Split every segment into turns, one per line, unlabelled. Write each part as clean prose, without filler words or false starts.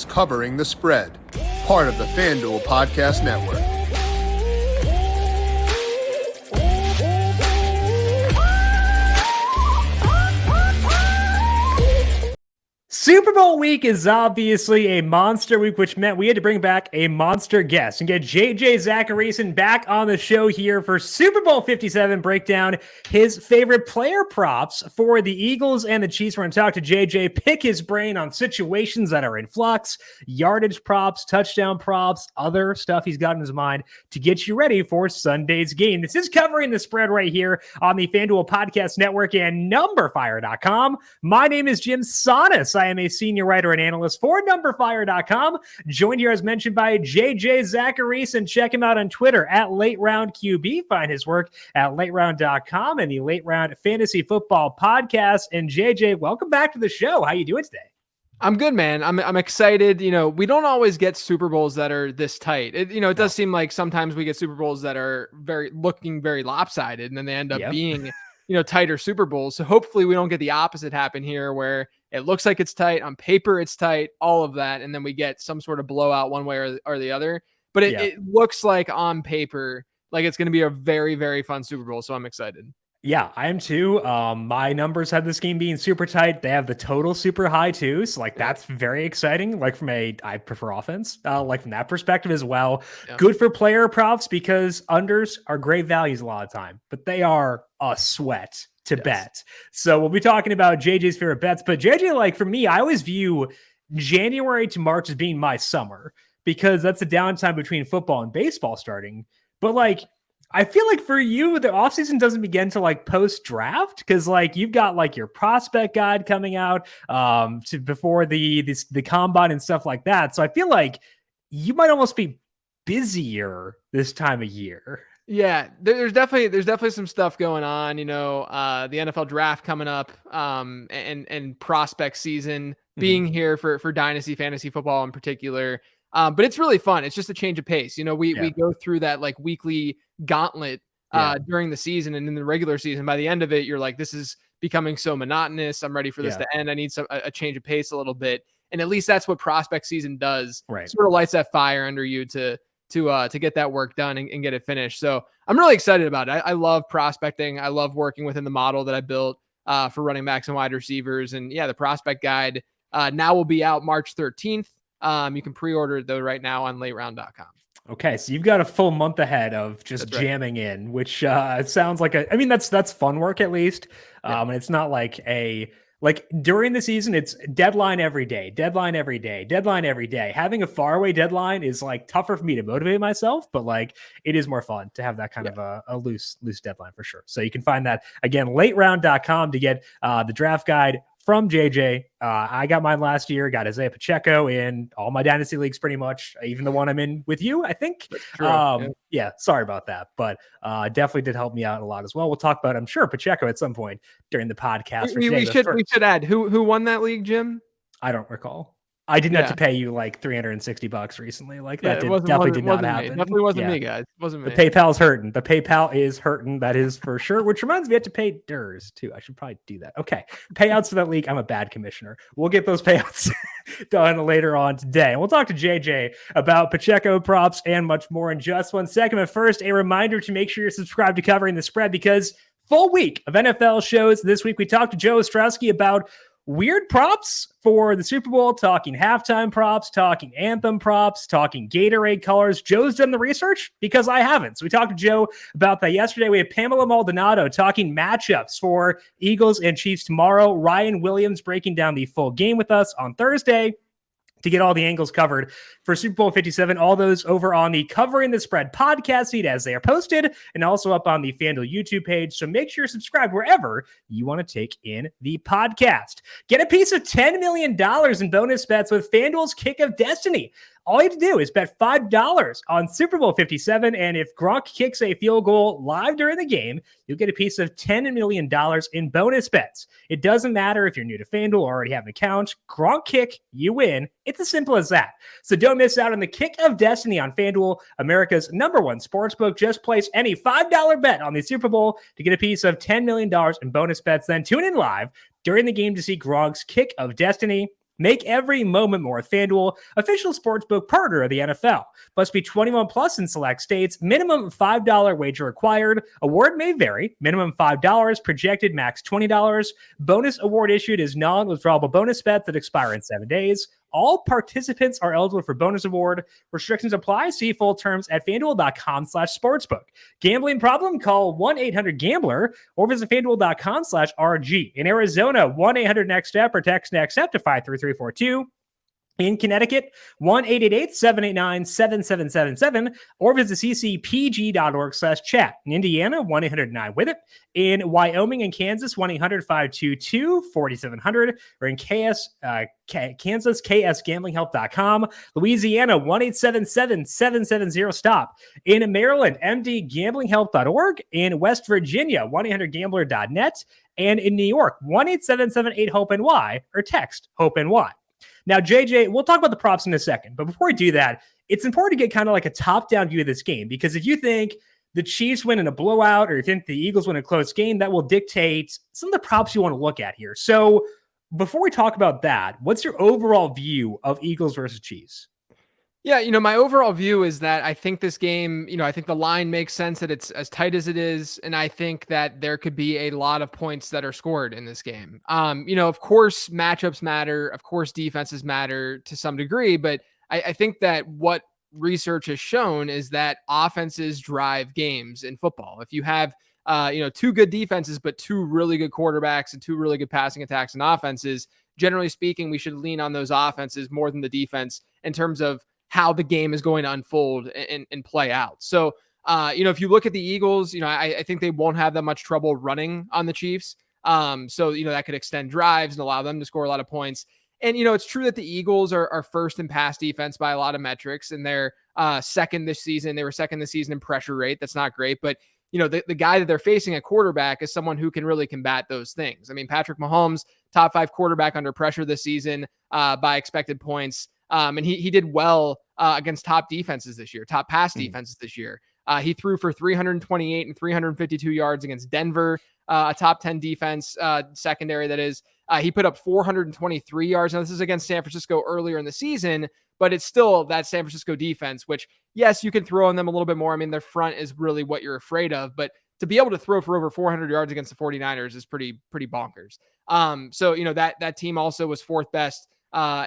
is Covering the Spread, part of the FanDuel Podcast Network.
Super Bowl week is obviously a monster week, which meant we had to bring back a monster guest and get JJ Zachariason back on the show here for Super Bowl 57, break down his favorite player props for the Eagles and the Chiefs. We're going to talk to JJ, pick his brain on situations that are in flux, yardage props, touchdown props, other stuff he's got in his mind to get you ready for Sunday's game. This is Covering the Spread right here on the FanDuel Podcast Network and numberFire.com. My name is Jim Sonis. I am a senior writer and analyst for numberFire.com. Joined here, as mentioned, by JJ Zachariason. Check him out on Twitter at LateRoundQB. Find his work at LateRound.com and the Late Round Fantasy Football Podcast. And JJ, welcome back to the show. How you doing today?
I'm good, man. I'm excited. You know, we don't always get Super Bowls that are this tight. It does seem like sometimes we get Super Bowls that are looking very lopsided, and then they end up being tighter Super Bowls. So hopefully we don't get the opposite happen here, where it looks like it's tight on paper, it's tight, all of that, and then we get some sort of blowout one way or the other. But it looks like on paper like it's going to be a very, very fun Super Bowl. So I'm excited.
Yeah, I am too. My numbers have this game being super tight. They have the total super high too. So that's very exciting. I prefer offense, from that perspective as well. Yeah. Good for player props because unders are great values a lot of time, but they are a sweat to bet. So we'll be talking about JJ's favorite bets, but JJ, for me, I always view January to March as being my summer because that's the downtime between football and baseball starting. But I feel like for you, the offseason doesn't begin to post draft because you've got your prospect guide coming out before the combine and stuff like that. So I feel like you might almost be busier this time of year.
Yeah, there's definitely some stuff going on. The NFL draft coming up, and prospect season being here for Dynasty Fantasy Football in particular. But it's really fun. It's just a change of pace. We go through that weekly gauntlet during the season, and in the regular season, by the end of it, you're like, this is becoming so monotonous. I'm ready for this to end. I need a change of pace a little bit. And at least that's what prospect season does. Right. Sort of lights that fire under you to get that work done and get it finished. So I'm really excited about it. I love prospecting. I love working within the model that I built for running backs and wide receivers. And the prospect guide now will be out March 13th. You can pre-order it though right now on lateround.com.
Okay, so you've got a full month ahead of just jamming in, which sounds like that's fun work at least. And it's not during the season, it's deadline every day, deadline every day, deadline every day. Having a faraway deadline is tougher for me to motivate myself, but it is more fun to have that kind of a loose deadline for sure. So you can find that again, lateround.com to get the draft guide from JJ. I got mine last year, got Isaiah Pacheco in all my dynasty leagues pretty much, even the one I'm in with you, I think. Sorry about that, but definitely did help me out a lot as well. We'll talk about, I'm sure, Pacheco at some point during the podcast.
We should add who won that league, Jim?
I don't recall. I didn't have to pay you $360 recently. Definitely did not happen.
Definitely wasn't me, guys. Wasn't me.
The PayPal's hurting. The PayPal is hurting. That is for sure. Which reminds me, I have to pay DERS too. I should probably do that. Okay. Payouts for that league. I'm a bad commissioner. We'll get those payouts done later on today. And we'll talk to JJ about Pacheco props and much more in just one second. But first, a reminder to make sure you're subscribed to Covering the Spread because full week of NFL shows this week. We talked to Joe Ostrowski about weird props for the Super Bowl, talking halftime props, talking anthem props, talking Gatorade colors. Joe's done the research because I haven't. So we talked to Joe about that yesterday. We have Pamela Maldonado talking matchups for Eagles and Chiefs tomorrow. Ryan Williams breaking down the full game with us on Thursday to get all the angles covered for Super Bowl 57. All those over on the Covering the Spread podcast feed as they are posted and also up on the FanDuel YouTube page. So make sure you're subscribed wherever you want to take in the podcast. Get a piece of $10 million in bonus bets with FanDuel's Kick of Destiny. All you have to do is bet $5 on Super Bowl 57, and if Gronk kicks a field goal live during the game, you'll get a piece of $10 million in bonus bets. It doesn't matter if you're new to FanDuel or already have an account. Gronk kick, you win. It's as simple as that. So don't miss out on the Kick of Destiny on FanDuel, America's #1 sportsbook. Just place any $5 bet on the Super Bowl to get a piece of $10 million in bonus bets. Then tune in live during the game to see Gronk's Kick of Destiny. Make every moment more with FanDuel, official sportsbook partner of the NFL. Must be 21 plus in select states. Minimum $5 wager required. Award may vary. Minimum $5. Projected max $20. Bonus award issued is non-withdrawable bonus bets that expire in 7 days. All participants are eligible for bonus award. Restrictions apply. See full terms at FanDuel.com/sportsbook. Gambling problem? Call 1-800-GAMBLER or visit FanDuel.com/RG. In Arizona, 1-800-NEXT-STEP or text NEXT STEP to 53342. In Connecticut, 1-888-789-7777 or visit ccpg.org/chat. In Indiana, 1-800-9-WITH-IT. In Wyoming and Kansas, 1-800-522-4700 or in Kansas, ksgamblinghelp.com. Louisiana, 1-877-770-STOP. In Maryland, mdgamblinghelp.org. In West Virginia, 1-800-GAMBLER.net. And in New York, 1-877-8-HOPE-NY or text HOPE-NY. Now, JJ, we'll talk about the props in a second, but before we do that, it's important to get kind of like a top-down view of this game, because if you think the Chiefs win in a blowout or you think the Eagles win a close game, that will dictate some of the props you want to look at here. So before we talk about that, what's your overall view of Eagles versus Chiefs?
Yeah, my overall view is that I think this game, I think the line makes sense that it's as tight as it is. And I think that there could be a lot of points that are scored in this game. Of course, matchups matter. Of course, defenses matter to some degree. But I think that what research has shown is that offenses drive games in football. If you have, two good defenses, but two really good quarterbacks and two really good passing attacks and offenses, generally speaking, we should lean on those offenses more than the defense in terms of how the game is going to unfold and play out. So, if you look at the Eagles, I think they won't have that much trouble running on the Chiefs. So, that could extend drives and allow them to score a lot of points. And, it's true that the Eagles are first in pass defense by a lot of metrics, and they're second this season. They were second this season in pressure rate. That's not great. But, the guy that they're facing at quarterback is someone who can really combat those things. I mean, Patrick Mahomes, top 5 quarterback under pressure this season by expected points. And he did well against top defenses this year, top pass defenses this year. He threw for 328 and 352 yards against Denver, a top 10 defense secondary, that is. He put up 423 yards. Now, this is against San Francisco earlier in the season, but it's still that San Francisco defense, which, yes, you can throw on them a little bit more. I mean, their front is really what you're afraid of, but to be able to throw for over 400 yards against the 49ers is pretty bonkers. So, that team also was fourth best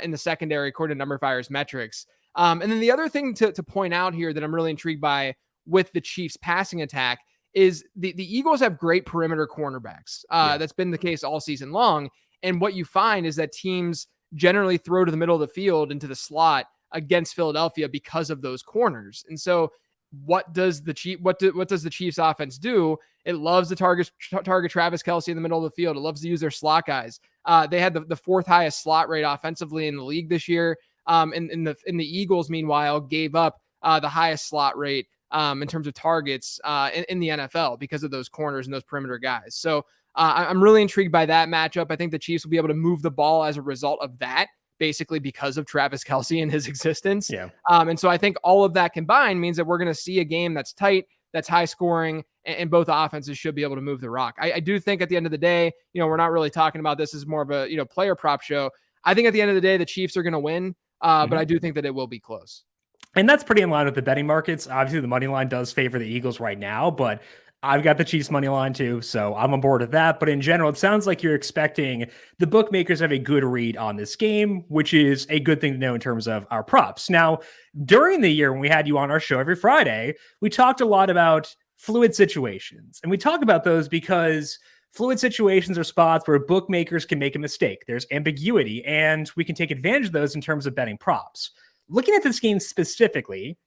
in the secondary according to numberFire's metrics. And then the other thing to point out here that I'm really intrigued by with the Chiefs passing attack is the Eagles have great perimeter cornerbacks. That's been the case all season long. And what you find is that teams generally throw to the middle of the field into the slot against Philadelphia because of those corners. And so what does the Chiefs offense do? It loves to target Travis Kelce in the middle of the field. It loves to use their slot guys. They had the fourth highest slot rate offensively in the league this year. And the Eagles, meanwhile, gave up the highest slot rate in terms of targets in the NFL because of those corners and those perimeter guys. So I'm really intrigued by that matchup. I think the Chiefs will be able to move the ball as a result of that, basically because of Travis Kelce and his existence. Yeah. And so I think all of that combined means that we're going to see a game that's tight, that's high scoring, and both offenses should be able to move the rock. I do think at the end of the day, we're not really talking about this as more of a, player prop show. I think at the end of the day, the Chiefs are going to win, but I do think that it will be close.
And that's pretty in line with the betting markets. Obviously, the money line does favor the Eagles right now, but I've got the Chiefs money line too, so I'm on board with that. But in general, it sounds like you're expecting the bookmakers have a good read on this game, which is a good thing to know in terms of our props. Now, during the year when we had you on our show every Friday, we talked a lot about fluid situations. And we talk about those because fluid situations are spots where bookmakers can make a mistake. There's ambiguity, and we can take advantage of those in terms of betting props. Looking at this game specifically,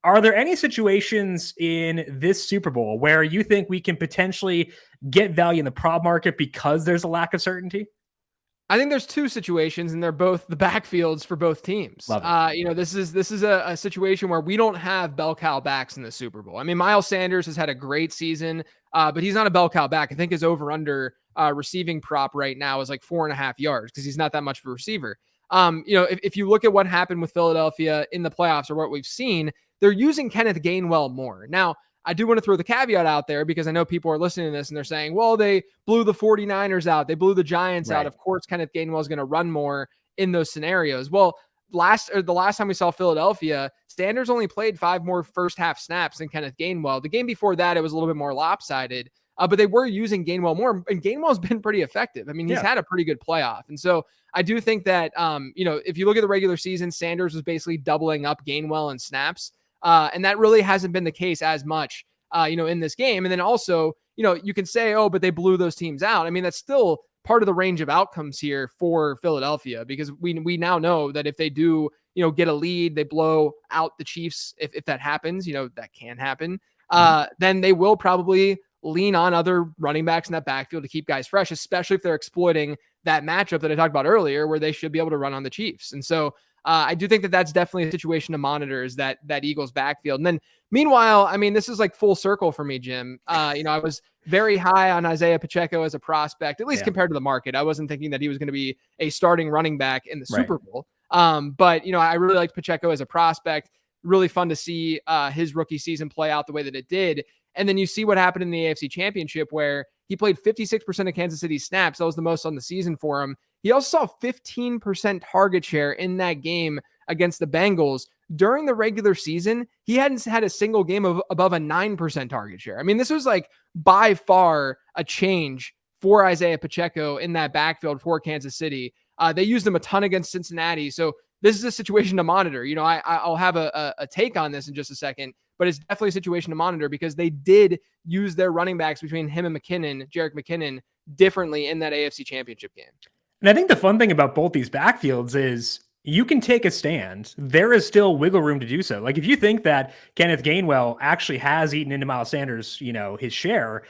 are there any situations in this Super Bowl where you think we can potentially get value in the prop market because there's a lack of certainty?
I think there's two situations, and they're both the backfields for both teams. This is a situation where we don't have bell cow backs in the Super Bowl. I mean, Miles Sanders has had a great season, but he's not a bell cow back. I think his over/under receiving prop right now is like 4.5 yards because he's not that much of a receiver. If you look at what happened with Philadelphia in the playoffs or what we've seen, they're using Kenneth Gainwell more. Now, I do want to throw the caveat out there because I know people are listening to this and they're saying, well, they blew the 49ers out. They blew the Giants out. Of course, Kenneth Gainwell is going to run more in those scenarios. Well, the last time we saw Philadelphia, Sanders only played 5 more first half snaps than Kenneth Gainwell. The game before that, it was a little bit more lopsided, but they were using Gainwell more, and Gainwell's been pretty effective. I mean, he's had a pretty good playoff. And so I do think that, if you look at the regular season, Sanders was basically doubling up Gainwell in snaps. And that really hasn't been the case as much, in this game. And then also, you can say, oh, but they blew those teams out. I mean, that's still part of the range of outcomes here for Philadelphia, because we now know that if they do, get a lead, they blow out the Chiefs. If that happens, that can happen. Then they will probably lean on other running backs in that backfield to keep guys fresh, especially if they're exploiting that matchup that I talked about earlier, where they should be able to run on the Chiefs. And so I do think that that's definitely a situation to monitor, is that Eagles backfield. And then meanwhile, I mean, this is like full circle for me, Jim. I was very high on Isaiah Pacheco as a prospect, at least compared to the market. I wasn't thinking that he was going to be a starting running back in the Super Bowl. But I really liked Pacheco as a prospect. Really fun to see his rookie season play out the way that it did. And then you see what happened in the AFC Championship, where he played 56% of Kansas City's snaps. That was the most on the season for him. He also saw 15% target share in that game against the Bengals. During the regular season, he hadn't had a single game above a 9% target share. I mean, this was like by far a change for Isaiah Pacheco in that backfield for Kansas City. They used him a ton against Cincinnati. So this is a situation to monitor. I'll have a take on this in just a second, but it's definitely a situation to monitor, because they did use their running backs between him and Jerick McKinnon, differently in that AFC Championship game.
And I think the fun thing about both these backfields is you can take a stand. There is still wiggle room to do so. Like, if you think that Kenneth Gainwell actually has eaten into Miles Sanders, his share,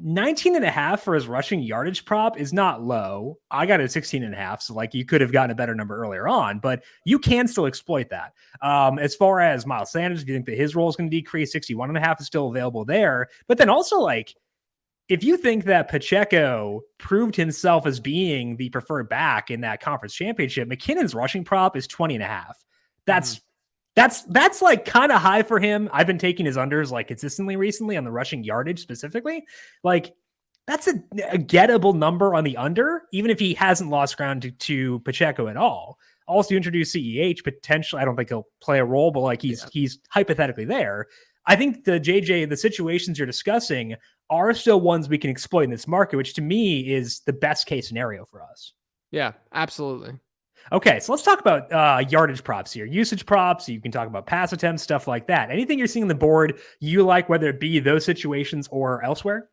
19.5 for his rushing yardage prop is not low. I got it at 16.5. So like, you could have gotten a better number earlier on, but you can still exploit that. As far as Miles Sanders, if you think that his role is going to decrease, 61.5 is still available there. But then also, like, if you think that Pacheco proved himself as being the preferred back in that conference championship, McKinnon's rushing prop is 20.5. That's like kind of high for him. I've been taking his unders like consistently recently on the rushing yardage specifically. Like, that's a gettable number on the under, even if he hasn't lost ground to Pacheco at all. Also, you introduce CEH potentially. I don't think he'll play a role, but like he's hypothetically there. I think the situations you're discussing are still ones we can exploit in this market, which to me is the best case scenario for us.
Yeah, absolutely.
Okay, so let's talk about yardage props here. Usage props, you can talk about pass attempts, stuff like that. Anything you're seeing on the board you like, whether it be those situations or elsewhere?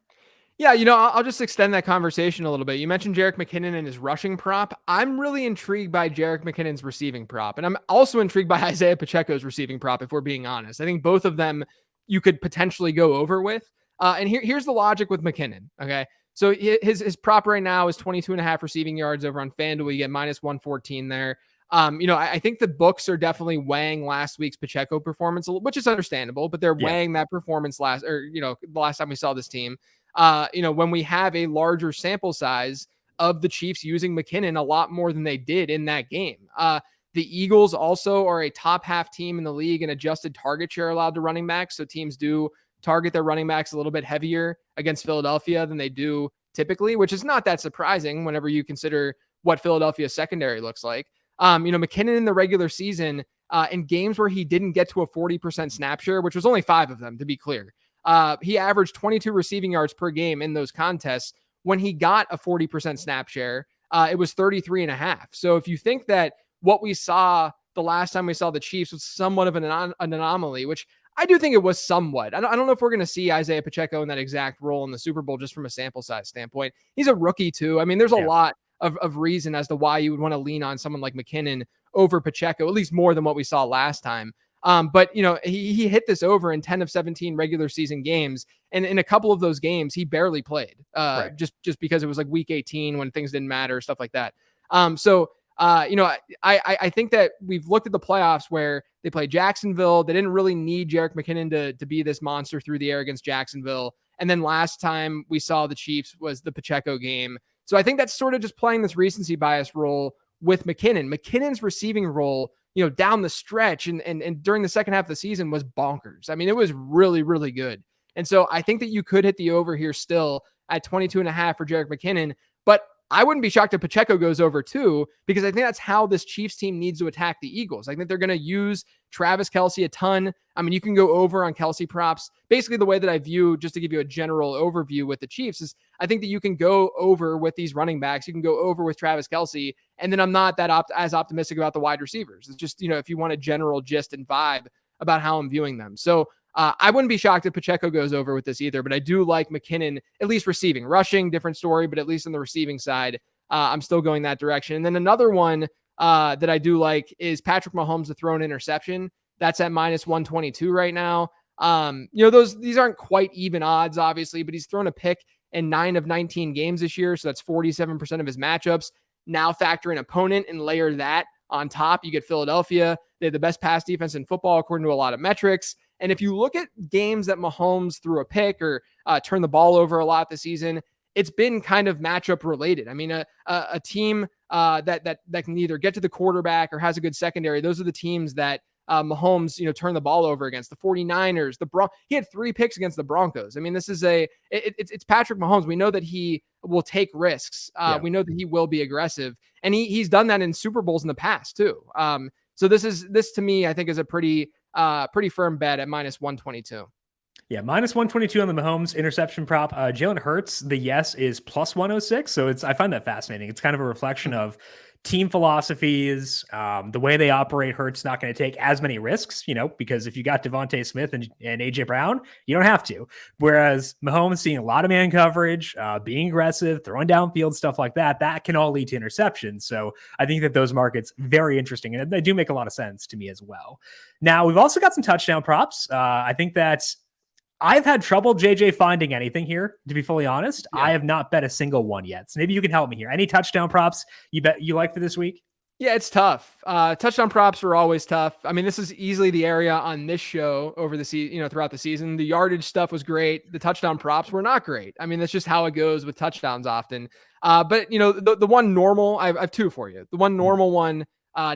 Yeah, I'll just extend that conversation a little bit. You mentioned Jerick McKinnon and his rushing prop. I'm really intrigued by Jerick McKinnon's receiving prop, and I'm also intrigued by Isaiah Pacheco's receiving prop, if we're being honest. I think both of them you could potentially go over with. And here's the logic with McKinnon, okay? So his prop right now is 22.5 receiving yards over on FanDuel. You get -114 there. I think the books are definitely weighing last week's Pacheco performance, which is understandable, but they're weighing that performance the last time we saw this team. When we have a larger sample size of the Chiefs using McKinnon a lot more than they did in that game. The Eagles also are a top half team in the league in adjusted target share allowed to running backs. So teams do target their running backs a little bit heavier against Philadelphia than they do typically, which is not that surprising whenever you consider what Philadelphia's secondary looks like. McKinnon in the regular season, in games where he didn't get to a 40% snap share, which was only 5 of them, to be clear, he averaged 22 receiving yards per game in those contests. When he got a 40% snap share, it was 33.5. So if you think that what we saw the last time we saw the Chiefs was somewhat of an anomaly, which I do think it was somewhat. I don't know if we're going to see Isaiah Pacheco in that exact role in the Super Bowl just from a sample size standpoint. He's a rookie too. I mean, there's a lot of reason as to why you would want to lean on someone like McKinnon over Pacheco, at least more than what we saw last time. But he hit this over in 10 of 17 regular season games. And in a couple of those games, he barely played just because it was like week 18 when things didn't matter, stuff like that. I think that we've looked at the playoffs where they played Jacksonville. They didn't really need Jerick McKinnon to be this monster through the air against Jacksonville. And then last time we saw the Chiefs was the Pacheco game. So I think that's sort of just playing this recency bias role with McKinnon. McKinnon's receiving role, down the stretch and during the second half of the season was bonkers. I mean, it was really, really good. And so I think that you could hit the over here still at 22.5 for Jerick McKinnon. But I wouldn't be shocked if Pacheco goes over too, because I think that's how this Chiefs team needs to attack the Eagles. I think they're going to use Travis Kelce a ton. I mean, you can go over on Kelce props. Basically, the way that I view, just to give you a general overview with the Chiefs, is I think that you can go over with these running backs. You can go over with Travis Kelce. And then I'm not that as optimistic about the wide receivers. It's just, if you want a general gist and vibe about how I'm viewing them. So I wouldn't be shocked if Pacheco goes over with this either, but I do like McKinnon, at least receiving. Rushing, different story, but at least on the receiving side, I'm still going that direction. And then another one that I do like is Patrick Mahomes to throw an interception. That's at minus 122 right now. These aren't quite even odds, obviously, but he's thrown a pick in 9 of 19 games this year. So that's 47% of his matchups. Now factor in opponent and layer that on top. You get Philadelphia. They have the best pass defense in football, according to a lot of metrics. And if you look at games that Mahomes threw a pick or turned the ball over a lot this season, it's been kind of matchup related. I mean, a team that can either get to the quarterback or has a good secondary, those are the teams that Mahomes, turned the ball over against. The 49ers, he had 3 picks against the Broncos. I mean, this is it's Patrick Mahomes. We know that he will take risks. We know that he will be aggressive, and he's done that in Super Bowls in the past too. So this to me, I think, is a pretty firm bet at minus 122.
Yeah, minus 122 on the Mahomes interception prop. Jalen Hurts, the yes is plus 106. So I find that fascinating. It's kind of a reflection of team philosophies, the way they operate. Hurts not going to take as many risks, because if you got Devontae Smith and AJ Brown, you don't have to. Whereas Mahomes seeing a lot of man coverage, being aggressive, throwing downfield, stuff like that can all lead to interceptions. So I think that those markets very interesting, and they do make a lot of sense to me as well. Now we've also got some touchdown props. I think that I've had trouble, JJ, finding anything here, to be fully honest. Yeah. I have not bet a single one yet. So maybe you can help me here. Any touchdown props you like for this week?
Yeah, it's tough. Touchdown props are always tough. I mean, this is easily the area on this show over the season, throughout the season. The yardage stuff was great. The touchdown props were not great. I mean, that's just how it goes with touchdowns often. But the one normal, I have 2 for you. The one normal one,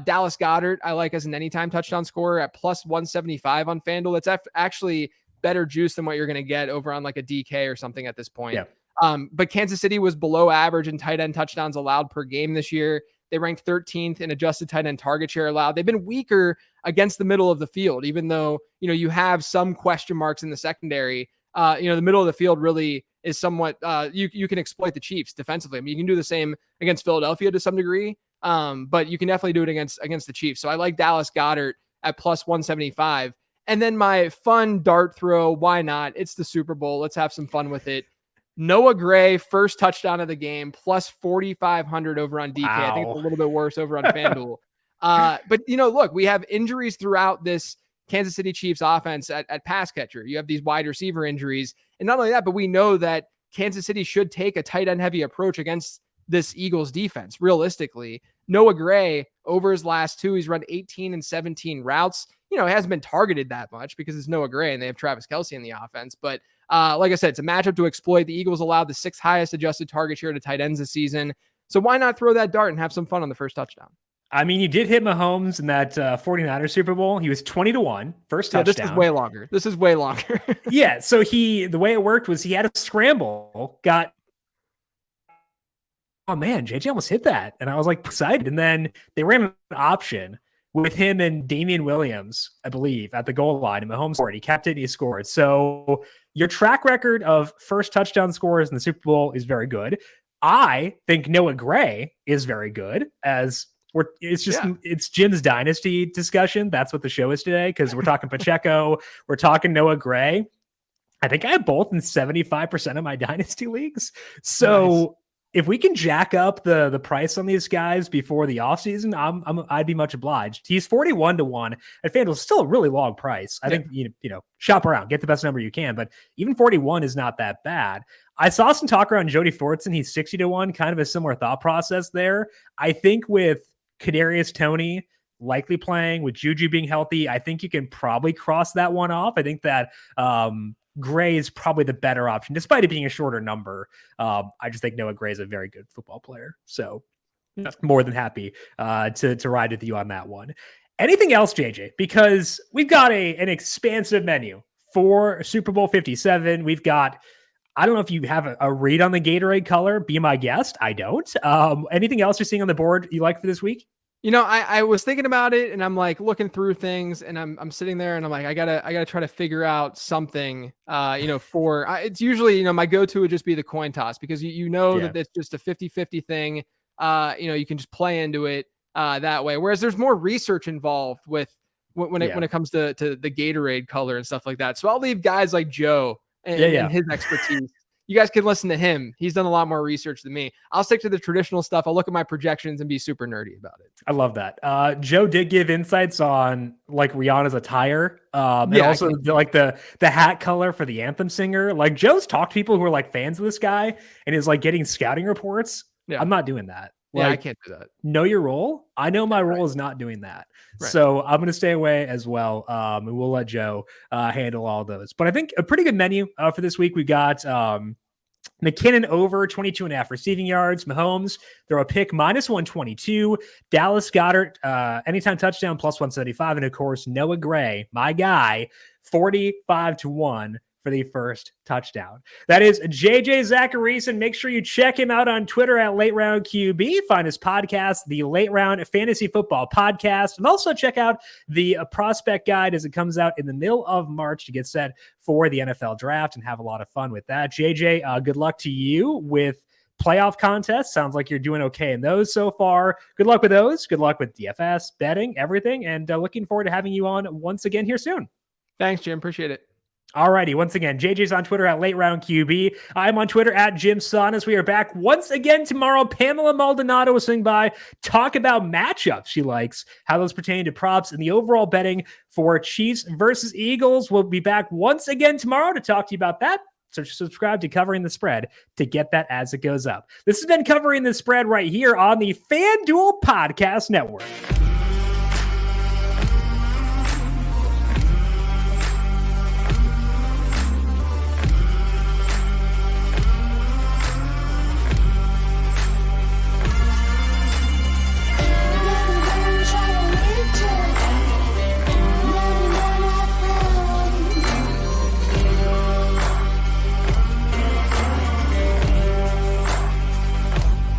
Dallas Goedert, I like as an anytime touchdown scorer at plus 175 on FanDuel. It's actually better juice than what you're going to get over on like a DK or something at this point. Yeah. But Kansas City was below average in tight end touchdowns allowed per game this year. They ranked 13th in adjusted tight end target share allowed. They've been weaker against the middle of the field, even though, you have some question marks in the secondary. The middle of the field really is somewhat, you can exploit the Chiefs defensively. I mean, you can do the same against Philadelphia to some degree, but you can definitely do it against the Chiefs. So I like Dallas Goedert at plus 175. And then my fun dart throw, why not? It's the Super Bowl. Let's have some fun with it. Noah Gray, first touchdown of the game, plus 4,500 over on DK. Wow. I think it's a little bit worse over on FanDuel. But, look, we have injuries throughout this Kansas City Chiefs offense at pass catcher. You have these wide receiver injuries. And not only that, but we know that Kansas City should take a tight end heavy approach against this Eagles defense. Realistically, Noah Gray, over his last 2, he's run 18 and 17 routes. It hasn't been targeted that much because it's Noah Gray and they have Travis Kelce in the offense. But like I said, it's a matchup to exploit. The Eagles allowed the 6th highest adjusted target share to tight ends this season. So why not throw that dart and have some fun on the first touchdown?
I mean, you did hit Mahomes in that 49ers Super Bowl. He was 20-1, first touchdown.
This is way longer.
Yeah. So the way it worked was he had a scramble, oh man, JJ almost hit that. And I was like excited. And then they ran an option with him and Damian Williams, I believe, at the goal line, and Mahomes scored. He kept it and he scored. So your track record of first touchdown scores in the Super Bowl is very good. I think Noah Gray is very good, it's Jim's dynasty discussion. That's what the show is today, because we're talking Pacheco, we're talking Noah Gray. I think I have both in 75% of my dynasty leagues. So nice. If we can jack up the price on these guys before the offseason, I'd be much obliged. He's 41-1 at FanDuel, still a really long price. I think shop around, get the best number you can, but even 41 is not that bad. I saw some talk around Jody Fortson. He's 60-1, kind of a similar thought process there. I think with Kadarius Toney likely playing, with Juju being healthy, I think you can probably cross that one off. I think that Gray is probably the better option, despite it being a shorter number. I just think Noah Gray is a very good football player. So more than happy to ride with you on that one. Anything else, JJ? Because we've got an expansive menu for Super Bowl 57. We've got I don't know if you have a read on the Gatorade color. Be my guest. I don't. Anything else you're seeing on the board you like for this week?
I was thinking about it, and I'm like looking through things, and I'm sitting there, and I'm like, I gotta try to figure out something. It's usually, my go-to would just be the coin toss, because that it's just a 50-50 thing. You can just play into it that way. Whereas there's more research involved with when it comes to the Gatorade color and stuff like that. So I'll leave guys like Joe and his expertise. You guys can listen to him. He's done a lot more research than me. I'll stick to the traditional stuff. I'll look at my projections and be super nerdy about it.
I love that. Joe did give insights on like Rihanna's attire, and also the hat color for the anthem singer. Like Joe's talked to people who are like fans of this guy and is like getting scouting reports. Yeah. I'm not doing that.
Yeah, I can't do that.
Know your role. I know my role is not doing that. Right. So I'm going to stay away as well. And we'll let Joe handle all those. But I think a pretty good menu for this week. We got McKinnon over 22.5 receiving yards. Mahomes, throw a pick -122. Dallas Goedert, anytime touchdown +175. And of course, Noah Gray, my guy, 45-1. For the first touchdown. That is JJ Zachariason. Make sure you check him out on Twitter at Late Round QB. Find his podcast, the Late Round Fantasy Football Podcast, and also check out the prospect guide as it comes out in the middle of March to get set for the NFL draft and have a lot of fun with that. JJ, good luck to you with playoff contests. Sounds like you're doing okay in those so far. Good luck with those. Good luck with DFS, betting, everything, and looking forward to having you on once again here soon.
Thanks, Jim. Appreciate it.
Alrighty, once again, JJ's on Twitter at Late Round QB. I'm on Twitter at Jim Saunas. We are back once again tomorrow. Pamela Maldonado will swing by, talk about matchups she likes, how those pertain to props, and the overall betting for Chiefs versus Eagles. We'll be back once again tomorrow to talk to you about that. So subscribe to Covering the Spread to get that as it goes up. This has been Covering the Spread right here on the FanDuel Podcast Network.